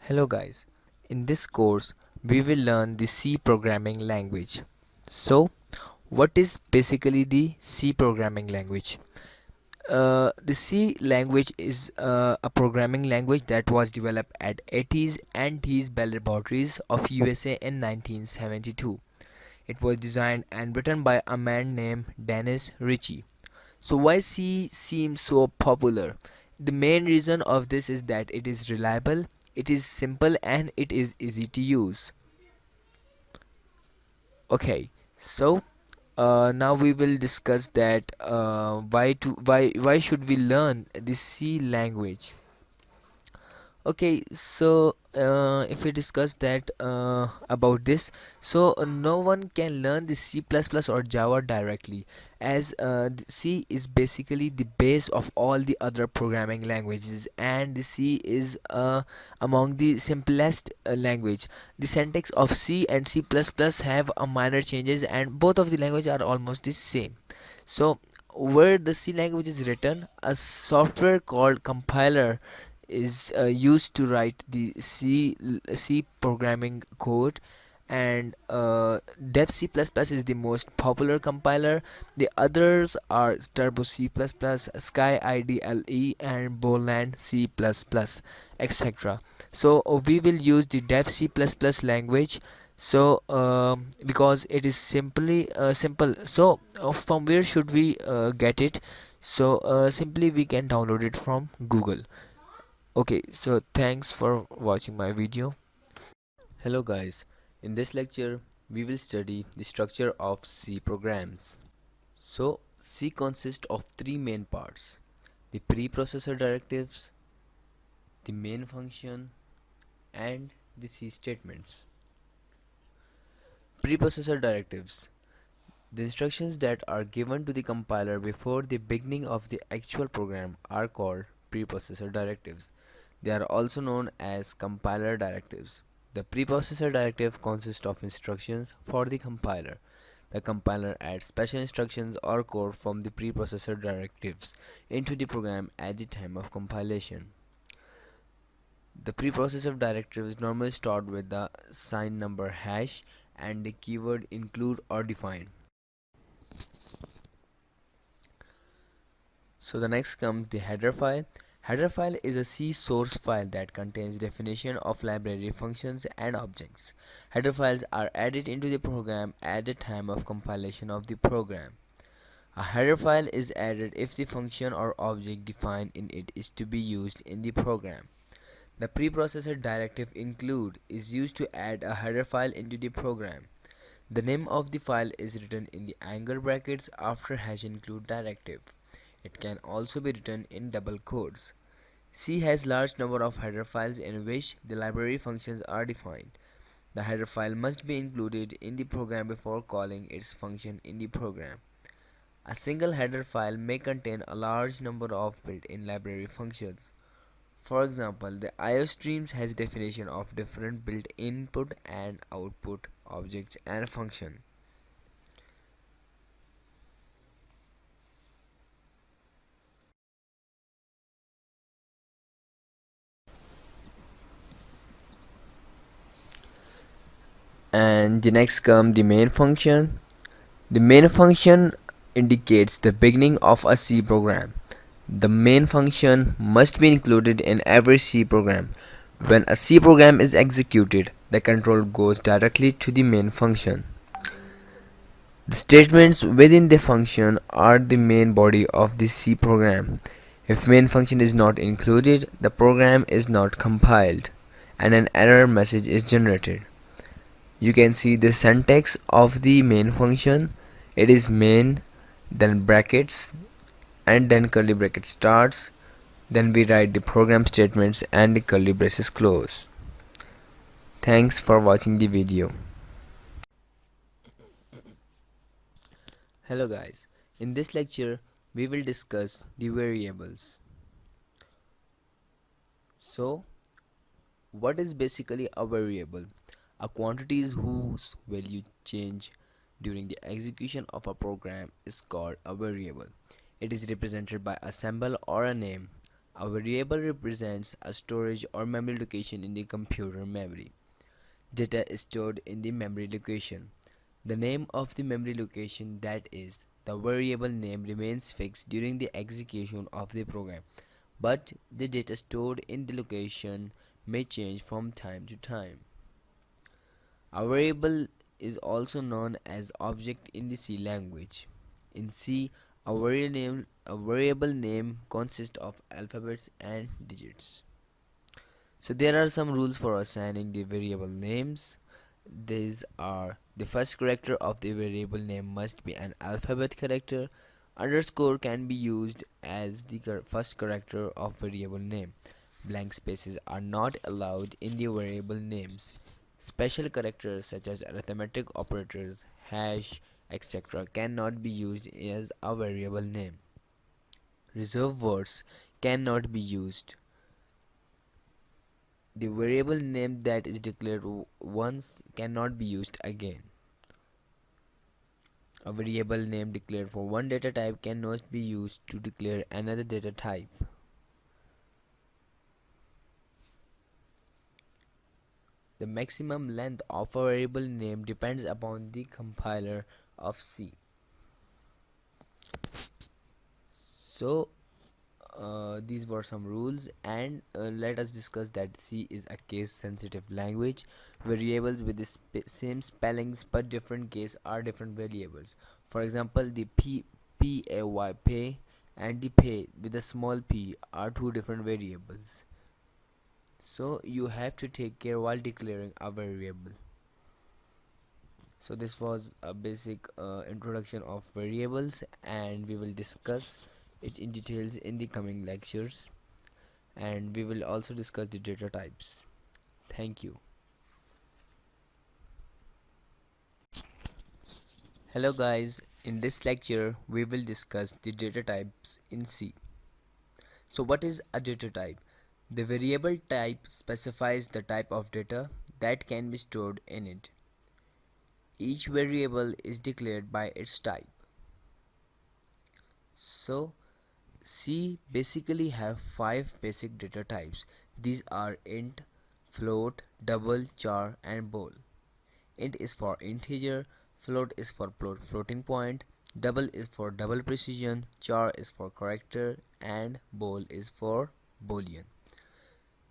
Hello guys, in this course we will learn the C programming language. So, what is basically the C programming language? The C language is a programming language that was developed at AT's and T's Bell Laboratories of USA in 1972. It was designed and written by a man named Dennis Ritchie. So why C seems so popular? The main reason of this is that it is reliable, it is simple and it is easy to use. Okay, so now we will discuss that why should we learn the C language. Okay, so if we discuss that about this, so no one can learn the C++ or Java directly, as C is basically the base of all the other programming languages, and the C is among the simplest language. The syntax of C and C++ have a minor changes, and both of the languages are almost the same. So where the C language is written, a software called compiler is used to write the C programming code, and Dev C++ is the most popular compiler. The others are Turbo C++, Sky IDLE, and Boolean C++, etc. So we will use the Dev C++ language. So because it is simply simple. So from where should we get it? So simply we can download it from Google. Okay, so thanks for watching my video. Hello guys, in this lecture we will study the structure of C programs. So C consists of three main parts: the preprocessor directives, the main function, and the C statements. Preprocessor directives: the instructions that are given to the compiler before the beginning of the actual program are called preprocessor directives. They are also known as compiler directives. The preprocessor directive consists of instructions for the compiler. The compiler adds special instructions or code from the preprocessor directives into the program at the time of compilation. The preprocessor directives normally start with the signed number hash and the keyword include or define. So the next comes the header file. Header file is a C source file that contains definition of library functions and objects. Header files are added into the program at the time of compilation of the program. A header file is added if the function or object defined in it is to be used in the program. The preprocessor directive include is used to add a header file into the program. The name of the file is written in the angle brackets after hash include directive. It can also be written in double quotes. C has large number of header files in which the library functions are defined. The header file must be included in the program before calling its function in the program. A single header file may contain a large number of built-in library functions. For example, the IO streams has definition of different built input and output objects and function. And the next come the main function. The main function indicates the beginning of a C program. The main function must be included in every C program. When a C program is executed, the control goes directly to the main function. The statements within the function are the main body of the C program. If main function is not included, the program is not compiled and an error message is generated. You can see the syntax of the main function. It is main, then brackets, and then curly bracket starts. Then we write the program statements and the curly braces close. Thanks for watching the video. Hello guys, in this lecture we will discuss the variables. So what is basically a variable? A quantity whose value change during the execution of a program is called a variable. It is represented by a symbol or a name. A variable represents a storage or memory location in the computer memory. Data is stored in the memory location. The name of the memory location, that is, the variable name, remains fixed during the execution of the program, but the data stored in the location may change from time to time. A variable is also known as object in the C language. In C, a variable name consists of alphabets and digits. So there are some rules for assigning the variable names. These are: the first character of the variable name must be an alphabet character. Underscore can be used as the first character of variable name. Blank spaces are not allowed in the variable names. Special characters such as arithmetic operators, hash, etc. cannot be used as a variable name. Reserved words cannot be used. The variable name that is declared once cannot be used again. A variable name declared for one data type cannot be used to declare another data type. The maximum length of a variable name depends upon the compiler of C. So these were some rules, and let us discuss that C is a case sensitive language. Variables with the same spellings but different case are different variables. For example, the pay and the pay with a small p are two different variables, so you have to take care while declaring a variable. So this was a basic introduction of variables, and we will discuss it in details in the coming lectures, and we will also discuss the data types. Thank you. Hello guys, in this lecture we will discuss the data types in C. So what is a data type? The variable type specifies the type of data that can be stored in it. Each variable is declared by its type. So C basically have 5 basic data types. These are int, float, double, char and bool. Int is for integer, float is for floating point, double is for double precision, char is for character, and bool is for boolean.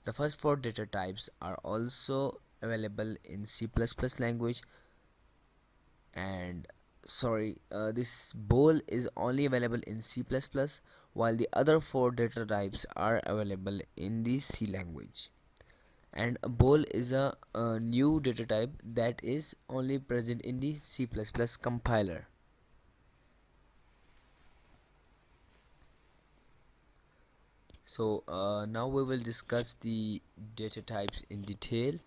The first 4 data types are also available in C++ language, and this bool is only available in C++, while the other 4 data types are available in the C language. And a bool is a new data type that is only present in the C++ compiler. So now we will discuss the data types in detail.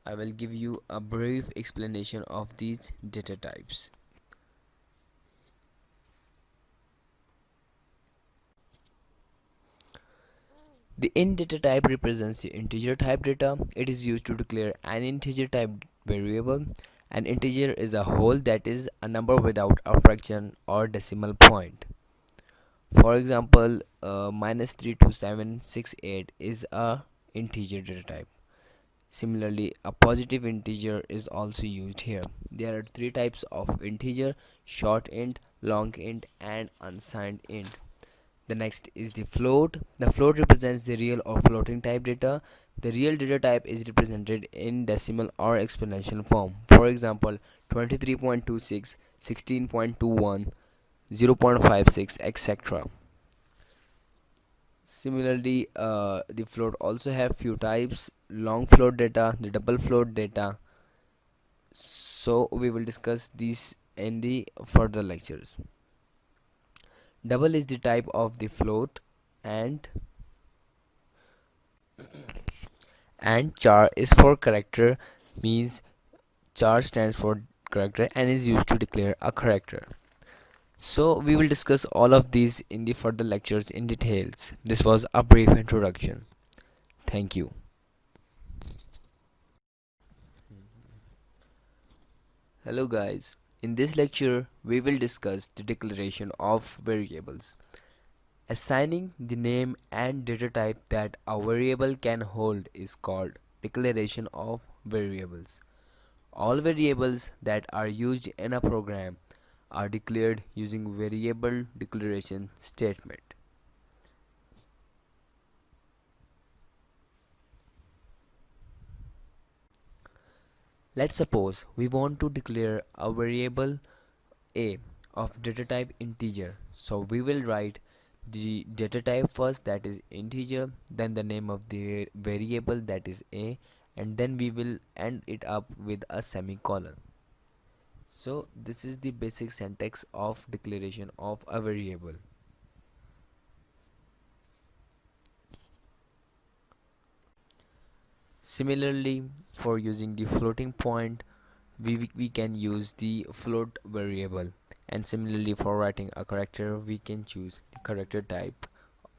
I will give you a brief explanation of these data types. The int data type represents the integer type data. It is used to declare an integer type variable. An integer is a whole, that is a number without a fraction or decimal point. For example, -32768 is a integer data type. Similarly, a positive integer is also used here. There are 3 types of integer: short int, long int, and unsigned int. The next is the float. The float represents the real or floating type data. The real data type is represented in decimal or exponential form. For example, 23.26, 16.21, 0.56, etc. Similarly, the float also have few types: long float data, the double float data. So we will discuss these in the further lectures. Double is the type of the float, and char is for character, means char stands for character and is used to declare a character. So we will discuss all of these in the further lectures in details. This was a brief introduction. Thank you. Hello guys, in this lecture we will discuss the declaration of variables. Assigning the name and data type that a variable can hold is called declaration of variables. All variables that are used in a program are declared using variable declaration statement. Let's suppose we want to declare a variable a of data type integer. So we will write the data type first, that is integer, then the name of the variable, that is a, and then we will end it up with a semicolon. So this is the basic syntax of declaration of a variable. Similarly, for using the floating point, we can use the float variable, and similarly for writing a character we can choose the character type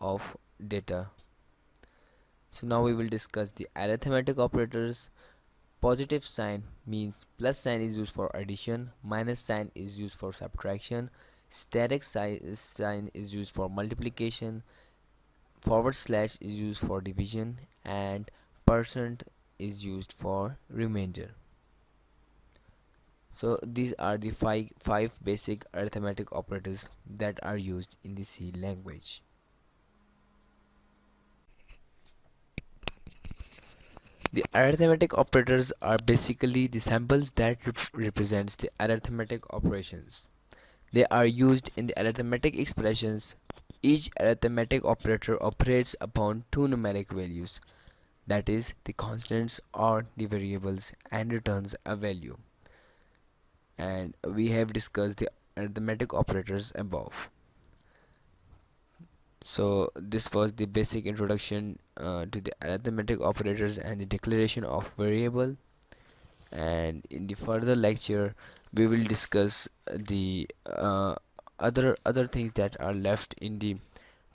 of data. So now we will discuss the arithmetic operators. Positive sign means plus sign is used for addition, minus sign is used for subtraction, static sign is used for multiplication, forward slash is used for division, and percent is used for remainder. So these are the five basic arithmetic operators that are used in the C language. The arithmetic operators are basically the symbols that represents the arithmetic operations. They are used in the arithmetic expressions. Each arithmetic operator operates upon two numeric values, that is, the constants or the variables, and returns a value. And we have discussed the arithmetic operators above. So this was the basic introduction to the arithmetic operators and the declaration of variable. And in the further lecture, we will discuss the other things that are left in the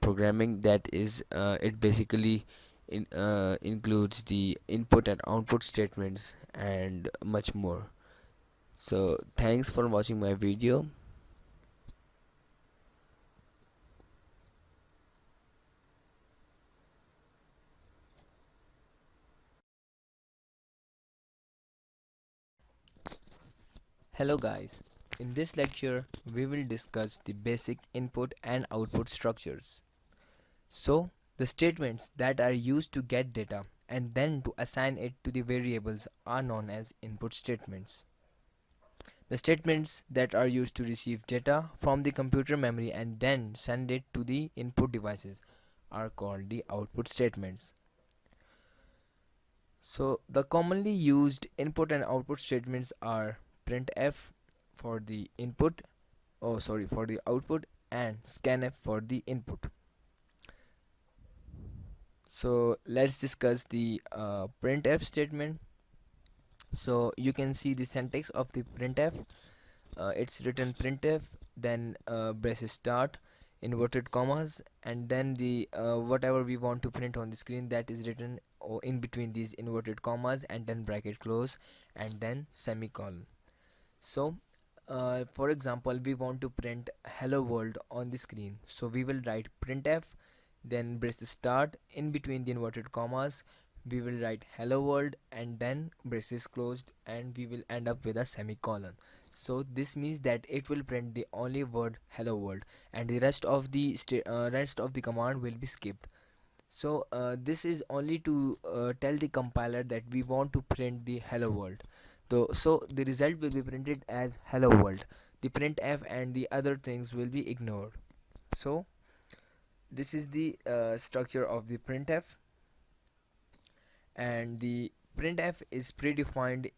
programming. That is, it basically includes the input and output statements and much more. So thanks for watching my video. Hello guys, in this lecture we will discuss the basic input and output structures. So the statements that are used to get data and then to assign it to the variables are known as input statements. The statements that are used to receive data from the computer memory and then send it to the input devices are called the output statements. So the commonly used input and output statements are printf for the input, for the output, and scanf for the input. So let's discuss the printf statement. So you can see the syntax of the printf. It's written printf, then braces start, inverted commas, and then the whatever we want to print on the screen, that is written in between these inverted commas, and then bracket close, and then semicolon. So for example, we want to print hello world on the screen, so we will write printf, then braces start, in between the inverted commas we will write hello world, and then braces closed, and we will end up with a semicolon. So this means that it will print the only word hello world, and the rest of the rest of the command will be skipped. So this is only to tell the compiler that we want to print the hello world. So the result will be printed as hello world. The printf and the other things will be ignored. So this is the structure of the printf, and the printf is predefined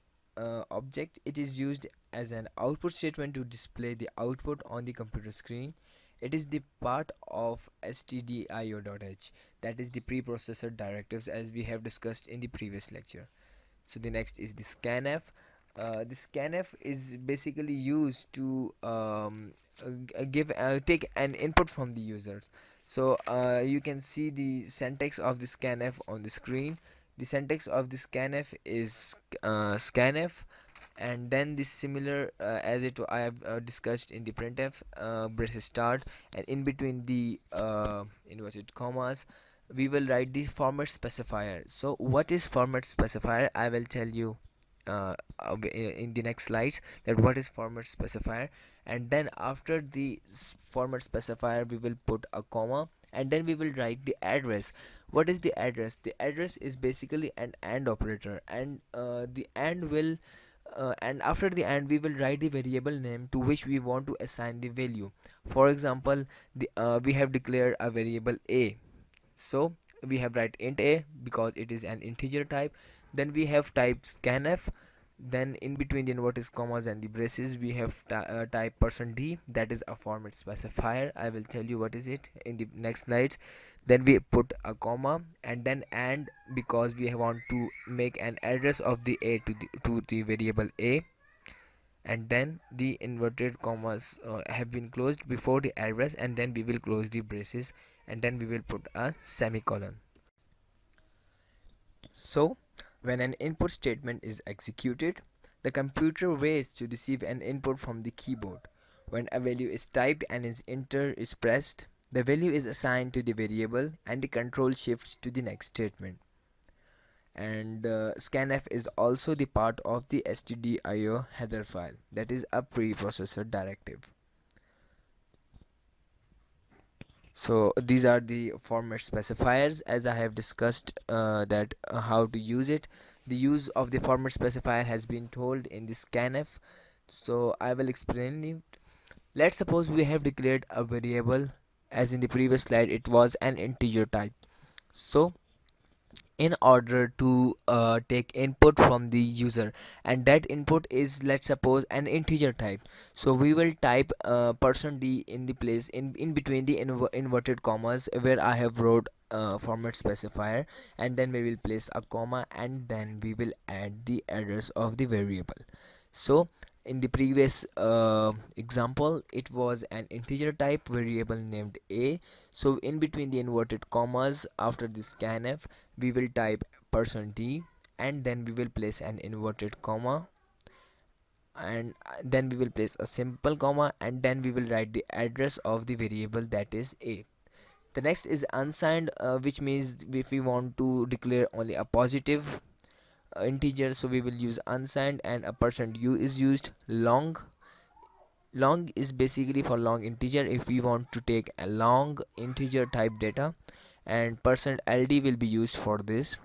object. It is used as an output statement to display the output on the computer screen. It is the part of stdio.h, that is the preprocessor directives, as we have discussed in the previous lecture. So the next is the scanf. The scanf is basically used to take an input from the users. So you can see the syntax of the scanf on the screen. The syntax of the scanf is scanf, and then this similar as it I have discussed in the printf, braces start, and in between the inverted commas we will write the format specifier. So what is format specifier? I will tell you in the next slides that what is format specifier. And then after the format specifier we will put a comma, and then we will write the address. What is the address? The address is basically an AND operator, and the AND will and after the AND we will write the variable name to which we want to assign the value. For example, we have declared a variable a, so we have write int a because it is an integer type. Then we have type scanf. Then in between the inverted commas and the braces we have type %d, that is a format specifier. I will tell you what is it in the next slides. Then we put a comma, and then and because we want to make an address of the a to the variable a, and then the inverted commas have been closed before the address, and then we will close the braces, and then we will put a semicolon. So when an input statement is executed, the computer waits to receive an input from the keyboard. When a value is typed and enter is pressed, the value is assigned to the variable and the control shifts to the next statement. And scanf is also the part of the stdio header file, that is a preprocessor directive. So these are the format specifiers. As I have discussed that how to use it, the use of the format specifier has been told in the scanf, so I will explain it. Let's suppose we have declared a variable, as in the previous slide it was an integer type. So in order to take input from the user, and that input is, let's suppose, an integer type, so we will type %d in the place in between the inverted commas where I have wrote format specifier, and then we will place a comma, and then we will add the address of the variable. So in the previous example it was an integer type variable named a, so in between the inverted commas after the scanf we will type %d, and then we will place an inverted comma, and then we will place a simple comma, and then we will write the address of the variable, that is a. The next is unsigned, which means if we want to declare only a positive integer, so we will use unsigned, and a %u is used. Long is basically for long integer if we want to take a long integer type data, and %ld will be used for this.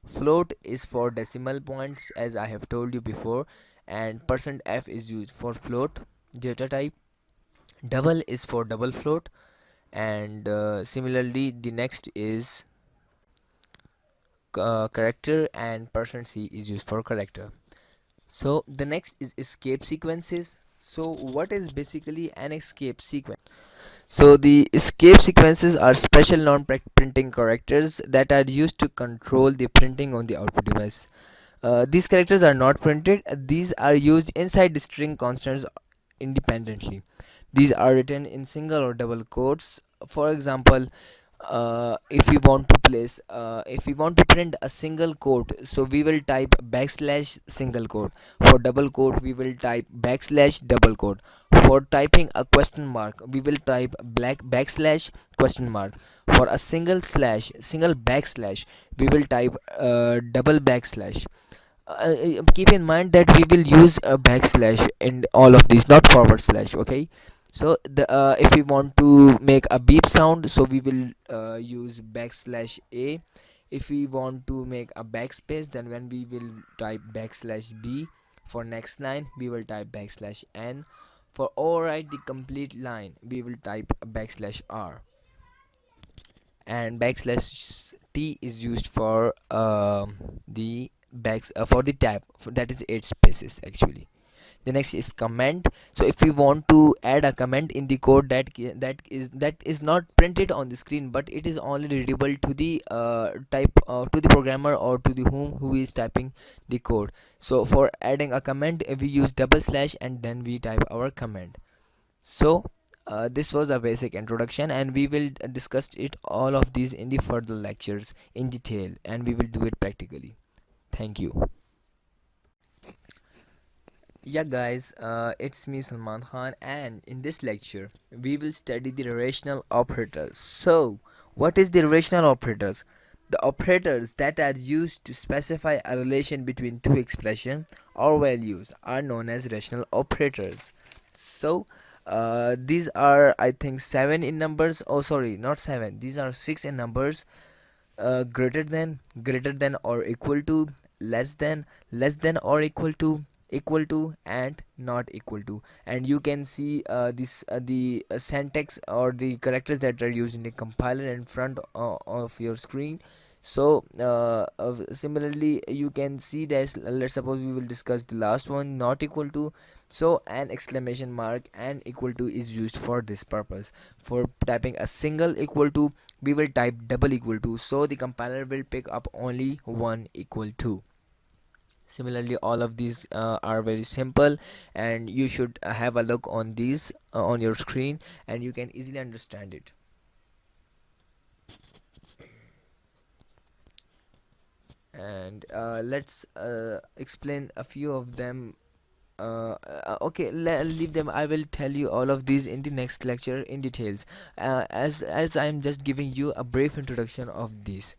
Float is for decimal points, as I have told you before, and %f is used for float data type. Double is for double float, and similarly the next is character, and %c is used for character. So the next is escape sequences. So what is basically an escape sequence? So the escape sequences are special non-printing characters that are used to control the printing on the output device. These characters are not printed. These are used inside the string constants independently. These are written in single or double quotes. For example, if we want to print a single quote, so we will type \single quote. For double quote we will type \double quote. For typing a question mark we will type \question mark. For a single backslash we will type double backslash. Keep in mind that we will use a backslash in all of these, not forward slash. Okay, so the if we want to make a beep sound, so we will use \a. If we want to make a backspace, then when we will type \b. For next line we will type \n. For overwrite the complete line we will type \r. And \t is used for the for the tab, that is 8 spaces actually. The next is comment. So if we want to add a comment in the code that is not printed on the screen, but it is only readable to the to the programmer or to the who is typing the code. So for adding a comment we use // and then we type our comment. So this was a basic introduction, and we will discuss it all of these in the further lectures in detail, and we will do it practically. Thank you. Yeah, guys, it's me Salman Khan, and in this lecture, we will study the relational operators. So, what is the relational operators? The operators that are used to specify a relation between two expressions or values are known as relational operators. So, these are, I think, seven in numbers. Oh, sorry, not seven. These are six in numbers. Greater than or equal to, less than or equal to, and not equal to. And you can see this the syntax or the characters that are used in the compiler in front of your screen. So similarly you can see that, let's suppose we will discuss the last one, not equal to. So an exclamation mark and equal to is used for this purpose. For typing a single equal to, we will type double equal to, so the compiler will pick up only one equal to. Similarly, all of these are very simple, and you should have a look on these on your screen, and you can easily understand it. And let's explain a few of them. Okay, leave them. I will tell you all of these in the next lecture in details, as I am just giving you a brief introduction of these.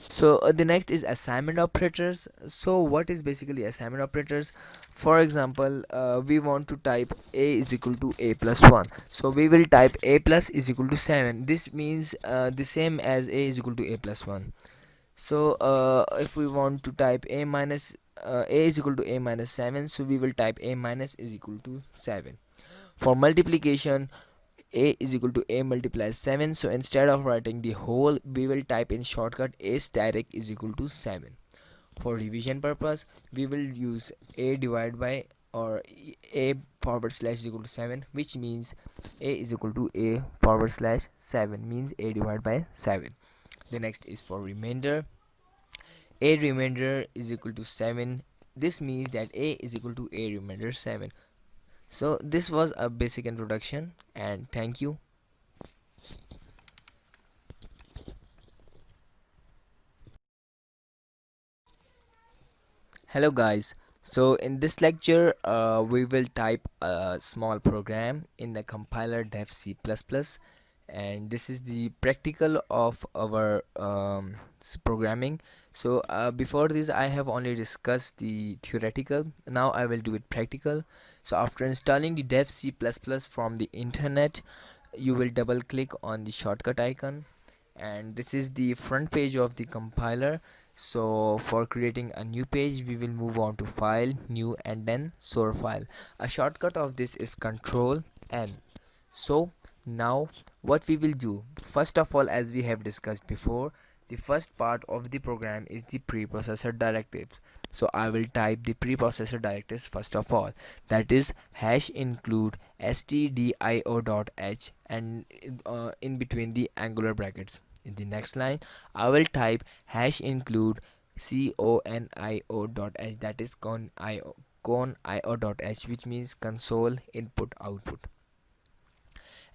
So the next is assignment operators. So what is basically assignment operators? For example, we want to type a is equal to a plus 1, so we will type a plus is equal to 7. This means the same as a is equal to a plus 1. So if we want to type a minus a is equal to a minus 7, so we will type a minus is equal to 7. For multiplication, a is equal to a multiplies 7, so instead of writing the whole, we will type in shortcut a static is equal to 7. For revision purpose, we will use a divided by, or a forward slash is equal to 7, which means a is equal to a forward slash 7 means a divided by 7. The next is for remainder. A remainder is equal to 7. This means that a is equal to a remainder 7. So this was a basic introduction, and thank you. Hello guys. So in this lecture we will type a small program in the compiler dev C++, and this is the practical of our programming. So before this I have only discussed the theoretical. Now I will do it practical. So after installing the dev C++ from the internet, you will double click on the shortcut icon, and this is the front page of the compiler. So for creating a new page, we will move on to file, new, and then source file. A shortcut of this is control N. So now what we will do, first of all, as we have discussed before, the first part of the program is the preprocessor directives. So I will type the preprocessor directives first of all, that is hash include stdio.h, and in between the angular brackets. In the next line, I will type hash include conio.h, that is conio.h, which means console input output,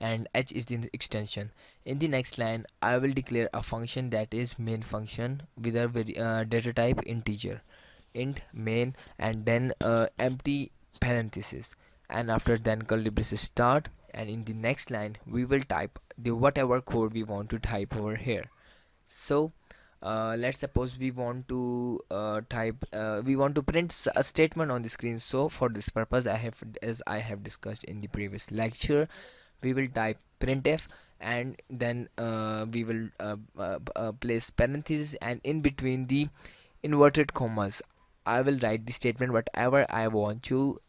and h is the extension. In the next line, I will declare a function that is main function with a data type integer, int main, and then empty parenthesis, and after then curly braces start. And in the next line, we will type the whatever code we want to type over here. So let's suppose we want to we want to print a statement on the screen. So for this purpose, as I have discussed in the previous lecture, we will type printf, and then we will place parentheses, and in between the inverted commas, I will write the statement whatever I want to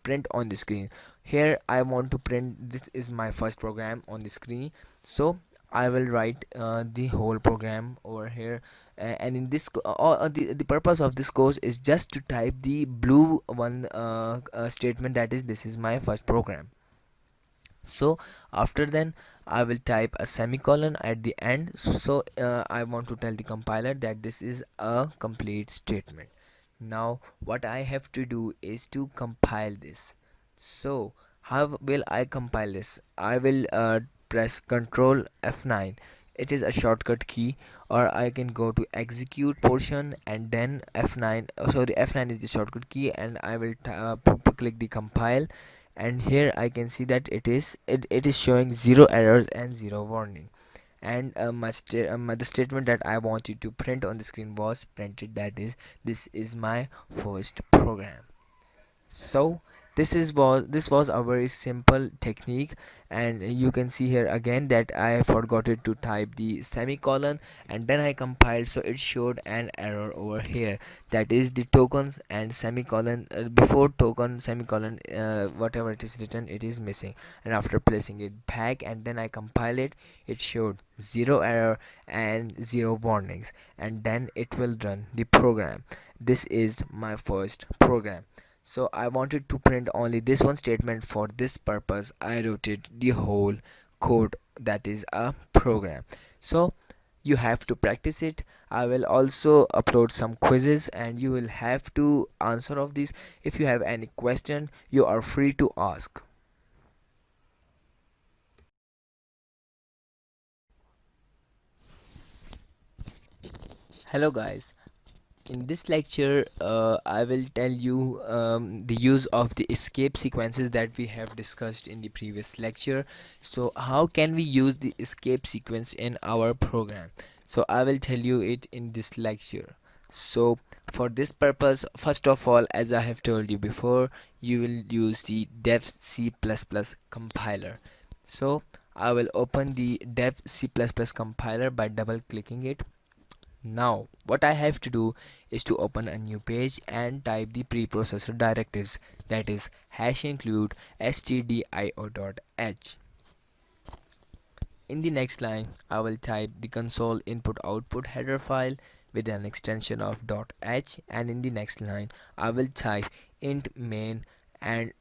print on the screen. Here I want to print, this is my first program on the screen, so I will write the whole program over here. And in this the purpose of this course is just to type the blue one statement, that is, this is my first program. So after then I will type a semicolon at the end. So I want to tell the compiler that this is a complete statement. Now what I have to do is to compile this. So how will I compile this? I will press Ctrl F9. it is a shortcut key, or I can go to execute portion and then F9. Sorry, F9 is the shortcut key, and I will click the compile, and here I can see that it is showing zero errors and zero warning. And the statement that I wanted to print on the screen was printed, that is, this is my first program. So this was a very simple technique, and you can see here again that I forgot it to type the semicolon, and then I compiled, so it showed an error over here, that is the tokens and semicolon, before token semicolon, whatever it is written, it is missing. And after placing it back and then I compile it, it showed zero error and zero warnings, and then it will run the program. This is my first program. So I wanted to print only this one statement. For this purpose I wrote it the whole code, that is a program. So you have to practice it. I will also upload some quizzes and you will have to answer of these. If you have any question, you are free to ask. Hello guys. In this lecture, I will tell you the use of the escape sequences that we have discussed in the previous lecture. So how can we use the escape sequence in our program? So I will tell you it in this lecture. So for this purpose, first of all, as I have told you before, you will use the dev C++ compiler. So I will open the dev C++ compiler by double clicking it. Now, what I have to do is to open a new page and type the preprocessor directives, that is hash include stdio.h. In the next line, I will type the console input output header file with an extension of .h, and in the next line, I will type int main and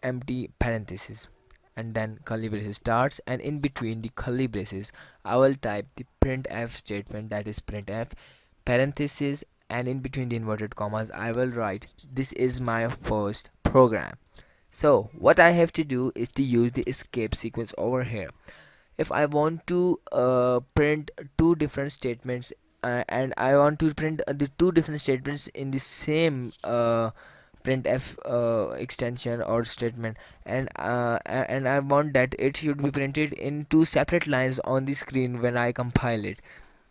empty parenthesis, and then curly braces starts, and in between the curly braces I will type the printf statement, that is printf parenthesis, and in between the inverted commas I will write this is my first program. So what I have to do is to use the escape sequence over here. If I want to print two different statements, and I want to print the two different statements in the same printf extension or statement, and I want that it should be printed in two separate lines on the screen when I compile it.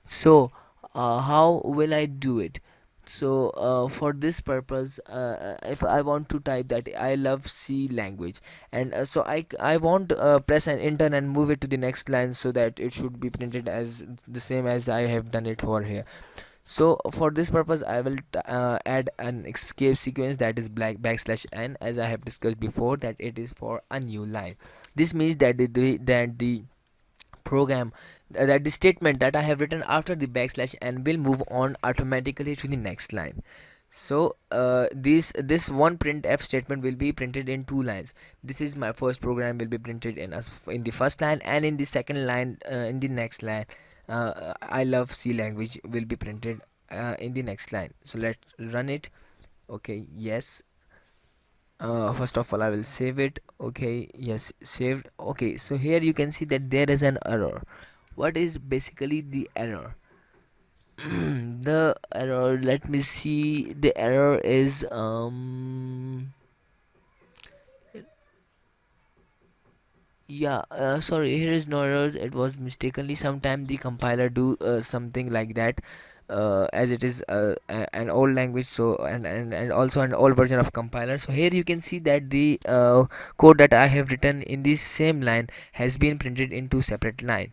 So how will I do it? So for this purpose, if I want to type that I love C language, and so I want to press an enter and move it to the next line, so that it should be printed as the same as I have done it over here. So for this purpose I will add an escape sequence, that is black backslash n, as I have discussed before, that it is for a new line. This means that the program, that the statement that I have written after the backslash n will move on automatically to the next line. So this one printf statement will be printed in two lines. This is my first program will be printed in the first line, and in the second line, in the next line, I love C language will be printed in the next line. So let's run it. Okay, yes. First of all I will save it. Okay, yes, saved. Okay, so here you can see that there is an error. What is basically the error? The error, let me see, the error is yeah, sorry, here is no errors, it was mistakenly. Sometime the compiler do something like that, as it is an old language, so and also an old version of compiler. So here you can see that the code that I have written in this same line has been printed in two separate lines.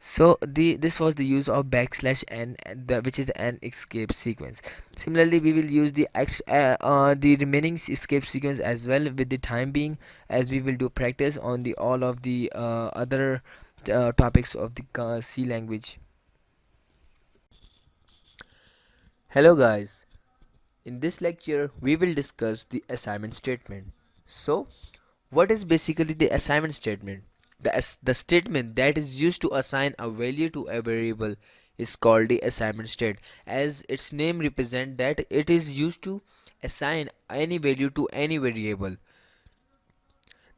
So this was the use of backslash n, which is an escape sequence. Similarly, we will use the remaining escape sequence as well with the time being, as we will do practice on the all of the other topics of the C language. Hello guys. In this lecture, we will discuss the assignment statement. So, what is basically the assignment statement? The statement that is used to assign a value to a variable is called the assignment state, as its name represents that it is used to assign any value to any variable.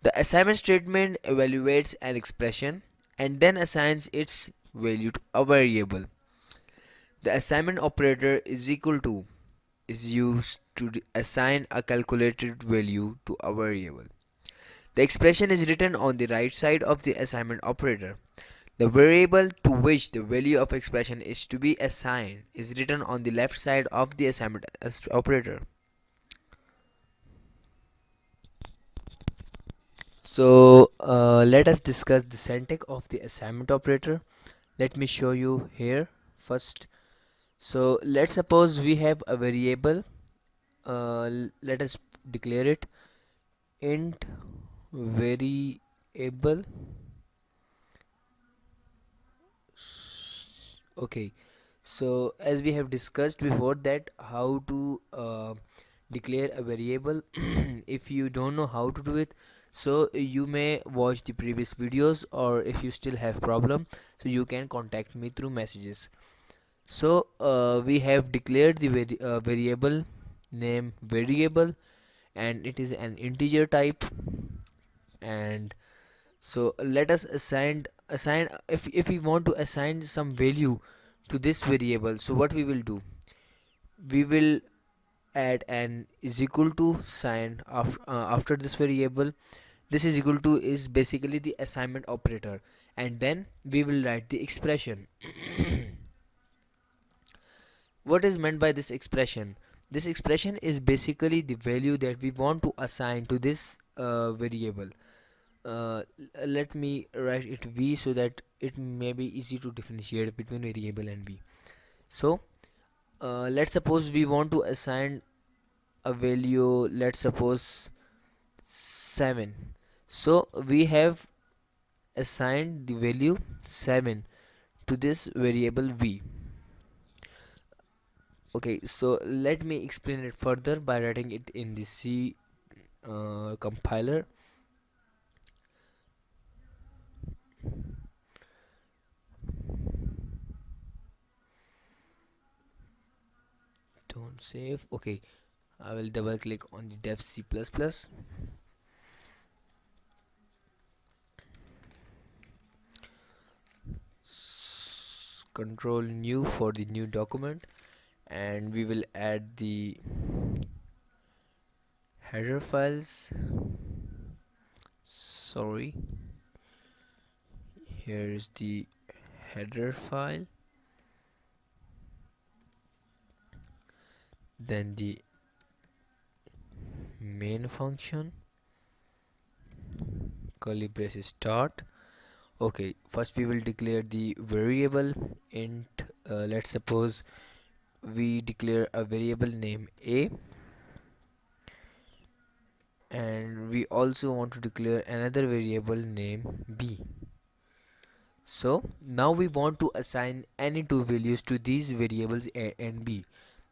The assignment statement evaluates an expression and then assigns its value to a variable. The assignment operator is equal to is used to assign a calculated value to a variable. The expression is written on the right side of the assignment operator. The variable to which the value of expression is to be assigned is written on the left side of the assignment operator. So let us discuss the syntax of the assignment operator. Let me show you here first. So let's suppose we have a variable. Let us declare it int variable. Okay, so as we have discussed before that how to declare a variable if you don't know how to do it, so you may watch the previous videos, or if you still have problem, so you can contact me through messages. So we have declared the variable name variable, and it is an integer type. And so let us assign if we want to assign some value to this variable, so what we will do, we will add an is equal to sign after this variable. This is equal to is basically the assignment operator, and then we will write the expression. What is meant by this expression? This expression is basically the value that we want to assign to this variable. Let me write it v so that it may be easy to differentiate between variable and v. So let's suppose we want to assign a value, let's suppose 7. So we have assigned the value 7 to this variable v. Okay, so let me explain it further by writing it in the C compiler. Don't save. Okay, I will double click on the dev C++. Control new for the new document, and we will add the header files. Sorry, here is the header file, then the main function, curly braces start. Okay, first we will declare the variable int. Let's suppose we declare a variable name a, and we also want to declare another variable name b. So now we want to assign any two values to these variables a and b.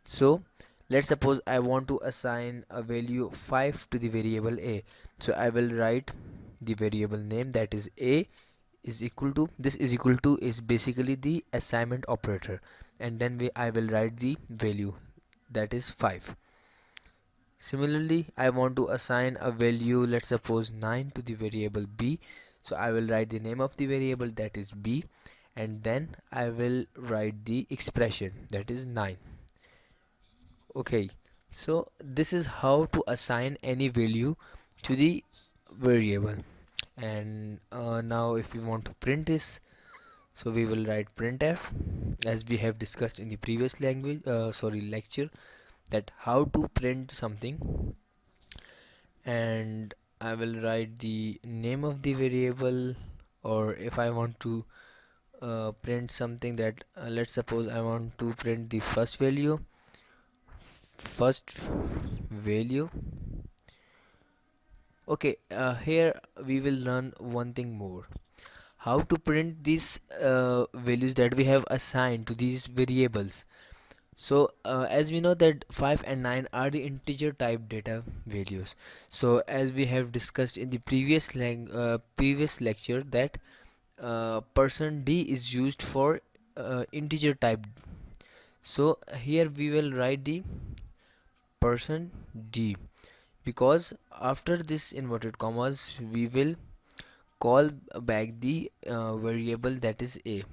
So let's suppose I want to assign a value 5 to the variable a. So I will write the variable name, that is a is equal to, this is equal to is basically the assignment operator, and then I will write the value, that is 5. Similarly, I want to assign a value, let's suppose 9 to the variable b. So I will write the name of the variable, that is b, and then I will write the expression, that is 9. Okay, so this is how to assign any value to the variable. And now if we want to print this, so we will write printf, as we have discussed in the previous lecture, that how to print something. And I will write the name of the variable, or if I want to print something, that let's suppose I want to print the first value. Okay, here we will learn one thing more, how to print these values that we have assigned to these variables. So as we know that 5 and 9 are the integer type data values. So as we have discussed in the previous lecture, that %d is used for integer type. So here we will write the %d, because after this inverted commas we will call back the variable that is a,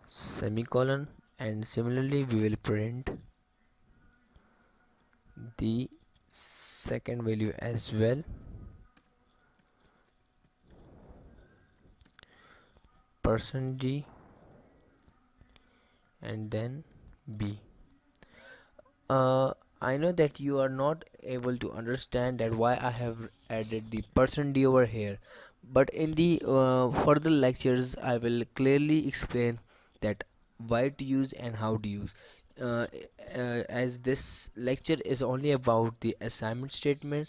semicolon, and similarly we will print the second value as well, %d, and then b. I know that you are not able to understand that why I have added the %d over here, but in the further lectures I will clearly explain that why to use and how to use. uh, as this lecture is only about the assignment statement,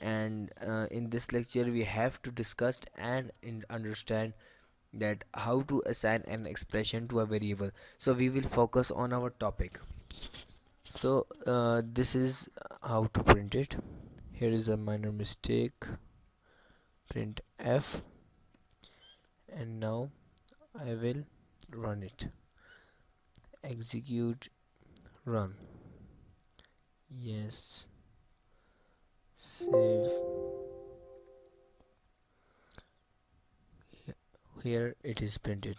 and in this lecture we have to discuss and understand that how to assign an expression to a variable, so we will focus on our topic. So this is how to print it. Here is a minor mistake, print f, and now I will run it, execute, run, yes, save. Here it is printed.